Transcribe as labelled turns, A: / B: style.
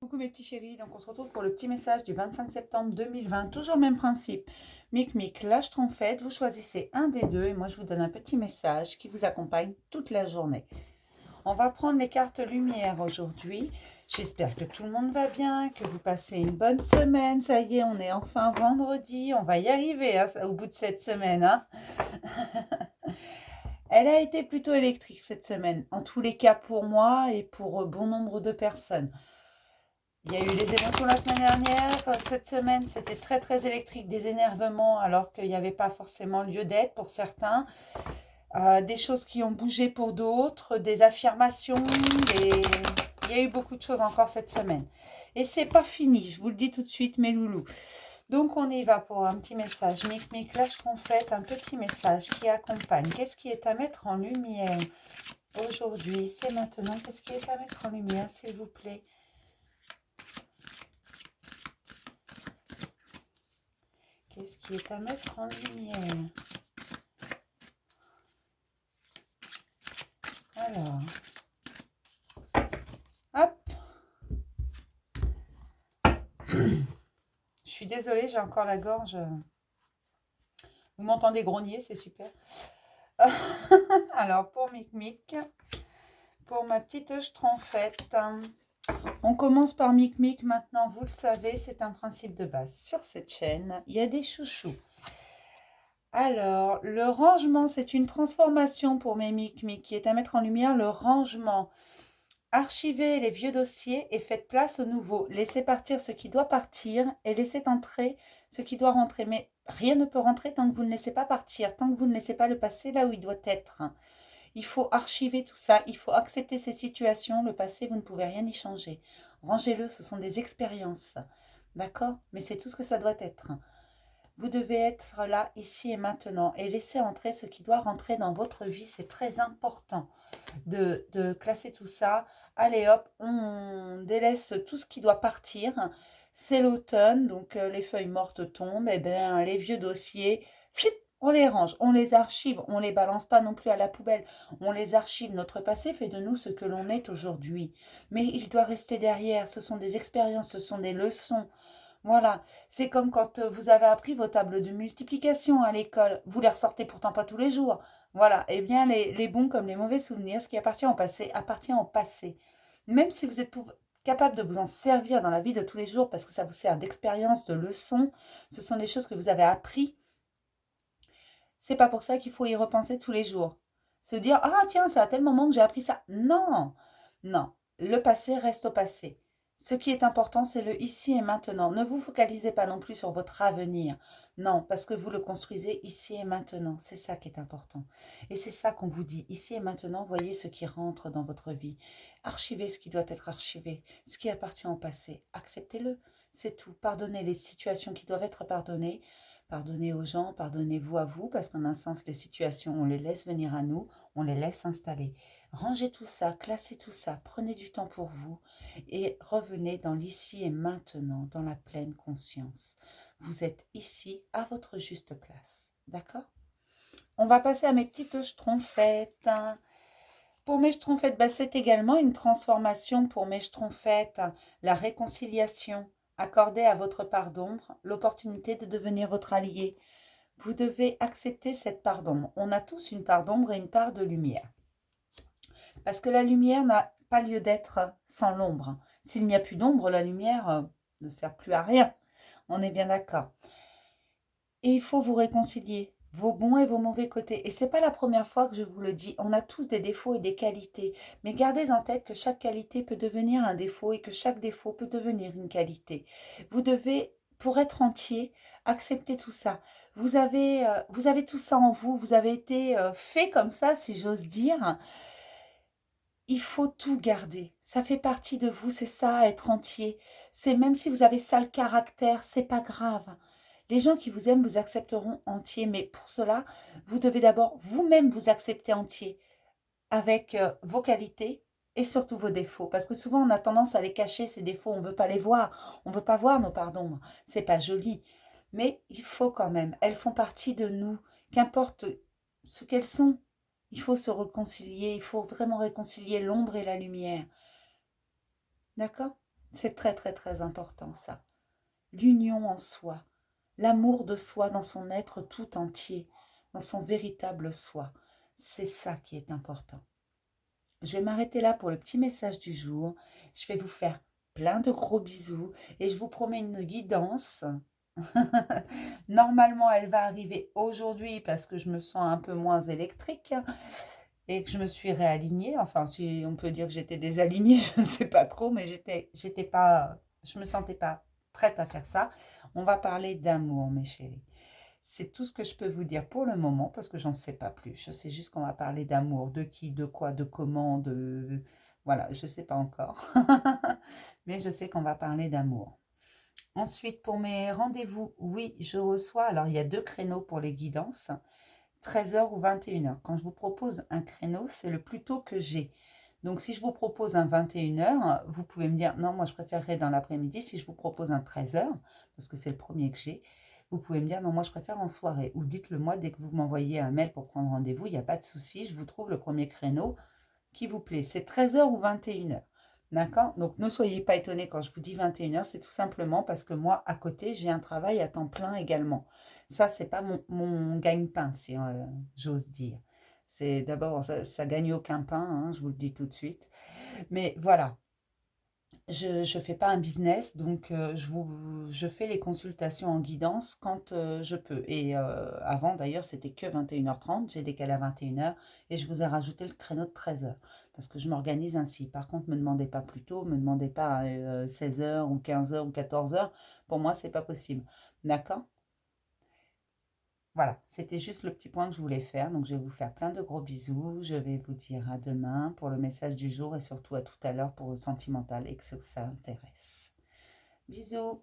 A: Coucou mes petits chéris, donc on se retrouve pour le petit message du 25 septembre 2020, toujours le même principe. Mic, lâche trompette, vous choisissez un des deux et moi je vous donne un petit message qui vous accompagne toute la journée. On va prendre les cartes lumière aujourd'hui. J'espère que tout le monde va bien, que vous passez une bonne semaine. Ça y est, on est enfin vendredi, on va y arriver hein, au bout de cette semaine. Hein. Elle a été plutôt électrique cette semaine, en tous les cas pour moi et pour bon nombre de personnes. Il y a eu les émotions la semaine dernière. Cette semaine, c'était très électrique, des énervements alors qu'il n'y avait pas forcément lieu d'être pour certains. Des choses qui ont bougé pour d'autres, des affirmations. Il y a eu beaucoup de choses encore cette semaine. Et c'est pas fini, je vous le dis tout de suite, mes loulous. Donc on y va pour un petit message. Mic, lâche trompette, un petit message qui accompagne. Qu'est-ce qui est à mettre en lumière aujourd'hui? C'est maintenant. Qu'est-ce qui est à mettre en lumière, s'il vous plaît? Qu'est-ce qui est à mettre en lumière? Alors, hop. Je suis désolée, j'ai encore la gorge. Vous m'entendez grogner, c'est super. Alors, pour Mic, pour ma petite schtroumpfette, on commence par Mic. Maintenant, vous le savez, c'est un principe de base. Sur cette chaîne, il y a des chouchous. Alors, le rangement, c'est une transformation pour mes Mic qui est à mettre en lumière le rangement. Archivez les vieux dossiers et faites place aux nouveaux. Laissez partir ce qui doit partir et laissez entrer ce qui doit rentrer. Mais rien ne peut rentrer tant que vous ne laissez pas partir, tant que vous ne laissez pas le passé là où il doit être. Il faut archiver tout ça, il faut accepter ces situations. Le passé, vous ne pouvez rien y changer. Rangez-le, ce sont des expériences. D'accord? Mais c'est tout ce que ça doit être. Vous devez être là, ici et maintenant, et laisser entrer ce qui doit rentrer dans votre vie. C'est très important de classer tout ça. Allez hop, on délaisse tout ce qui doit partir. C'est l'automne, donc les feuilles mortes tombent. Et bien, les vieux dossiers, on les range, on les archive, on les balance pas non plus à la poubelle. On les archive. Notre passé fait de nous ce que l'on est aujourd'hui. Mais il doit rester derrière. Ce sont des expériences, ce sont des leçons. Voilà, c'est comme quand vous avez appris vos tables de multiplication à l'école. Vous les ressortez pourtant pas tous les jours. Voilà, eh bien les bons comme les mauvais souvenirs, ce qui appartient au passé. Même si vous êtes capable de vous en servir dans la vie de tous les jours parce que ça vous sert d'expérience, de leçon, ce sont des choses que vous avez appris. C'est pas pour ça qu'il faut y repenser tous les jours. Se dire ah tiens, c'est à tel moment que j'ai appris ça. Non, non, le passé reste au passé. Ce qui est important, c'est le ici et maintenant. Ne vous focalisez pas non plus sur votre avenir. Non, parce que vous le construisez ici et maintenant. C'est ça qui est important. Et c'est ça qu'on vous dit. Ici et maintenant, voyez ce qui rentre dans votre vie. Archivez ce qui doit être archivé, ce qui appartient au passé. Acceptez-le. C'est tout. Pardonnez les situations qui doivent être pardonnées. Pardonnez aux gens, pardonnez-vous à vous, parce qu'en un sens, les situations, on les laisse venir à nous, on les laisse s'installer. Rangez tout ça, classez tout ça, prenez du temps pour vous et revenez dans l'ici et maintenant, dans la pleine conscience. Vous êtes ici à votre juste place. D'accord? On va passer à mes petites schtroumpfettes. Pour mes schtroumpfettes, c'est également une transformation pour mes schtroumpfettes, la réconciliation. Accordez à votre part d'ombre l'opportunité de devenir votre allié. Vous devez accepter cette part d'ombre. On a tous une part d'ombre et une part de lumière. Parce que la lumière n'a pas lieu d'être sans l'ombre. S'il n'y a plus d'ombre, la lumière ne sert plus à rien. On est bien d'accord. Et il faut vous réconcilier, vos bons et vos mauvais côtés. Et ce n'est pas la première fois que je vous le dis. On a tous des défauts et des qualités. Mais gardez en tête que chaque qualité peut devenir un défaut et que chaque défaut peut devenir une qualité. Vous devez, pour être entier, accepter tout ça. Vous avez tout ça en vous. Vous avez été fait comme ça, si j'ose dire. Il faut tout garder. Ça fait partie de vous, c'est ça, être entier. C'est même si vous avez sale caractère, c'est pas grave. Les gens qui vous aiment vous accepteront entier, mais pour cela, vous devez d'abord vous-même vous accepter entier avec vos qualités et surtout vos défauts. Parce que souvent, on a tendance à les cacher, ces défauts, on ne veut pas les voir. On ne veut pas voir nos parts d'ombre. C'est pas joli. Mais il faut quand même. Elles font partie de nous. Qu'importe ce qu'elles sont, il faut se réconcilier. Il faut vraiment réconcilier l'ombre et la lumière. D'accord? C'est très, très, très important ça. L'union en soi, l'amour de soi dans son être tout entier, dans son véritable soi. C'est ça qui est important. Je vais m'arrêter là pour le petit message du jour. Je vais vous faire plein de gros bisous et je vous promets une guidance. Normalement, elle va arriver aujourd'hui parce que je me sens un peu moins électrique et que je me suis réalignée. Enfin, si on peut dire que j'étais désalignée, je ne sais pas trop, mais j'étais pas, je me sentais pas prête à faire ça. On va parler d'amour, mes chéris. C'est tout ce que je peux vous dire pour le moment parce que j'en sais pas plus. Je sais juste qu'on va parler d'amour, de qui, de quoi, de comment, de... Voilà, je sais pas encore. Mais je sais qu'on va parler d'amour. Ensuite, pour mes rendez-vous, oui, je reçois. Alors, il y a 2 créneaux pour les guidances, 13 h ou 21 h. Quand je vous propose un créneau, c'est le plus tôt que j'ai. Donc, si je vous propose un 21 h, vous pouvez me dire non, moi je préférerais dans l'après-midi. Si je vous propose un 13 h, parce que c'est le premier que j'ai, vous pouvez me dire non, moi je préfère en soirée. Ou dites-le moi dès que vous m'envoyez un mail pour prendre rendez-vous, il n'y a pas de souci, je vous trouve le premier créneau qui vous plaît. C'est 13 h ou 21 h. D'accord? Donc ne soyez pas étonnés quand je vous dis 21 h, c'est tout simplement parce que moi, à côté, j'ai un travail à temps plein également. Ça, c'est pas mon gagne-pain, si j'ose dire. C'est d'abord, ça gagne aucun pain, hein, je vous le dis tout de suite. Mais voilà, je fais pas un business, donc je fais les consultations en guidance quand je peux. Et avant, d'ailleurs, c'était que 21 h 30. J'ai décalé à 21 h et je vous ai rajouté le créneau de 13 h parce que je m'organise ainsi. Par contre, me demandez pas plus tôt, me demandez pas à 16 h ou 15 h ou 14 h. Pour moi, c'est pas possible. D'accord? Voilà, c'était juste le petit point que je voulais faire. Donc, je vais vous faire plein de gros bisous. Je vais vous dire à demain pour le message du jour et surtout à tout à l'heure pour le sentimental et que ça intéresse. Bisous.